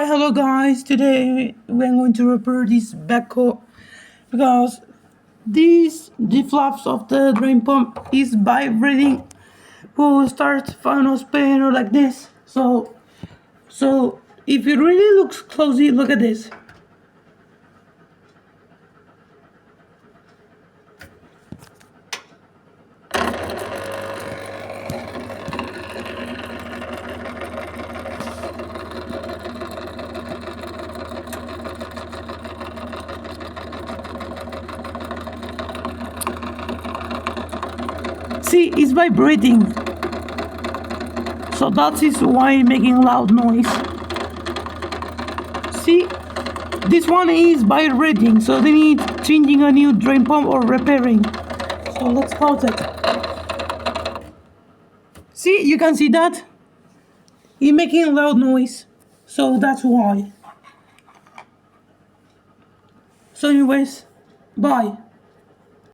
Alright, hello guys. Today we're going to repair this backhoe because the flaps of the drain pump is vibrating. Will start final spin or like this. So if you really look closely, look at this. See, it's vibrating. So that is why making loud noise. See, this one is vibrating, so they need changing a new drain pump or repairing. So let's pause it. See, you can see that? It's making loud noise. So that's why. So anyways, bye.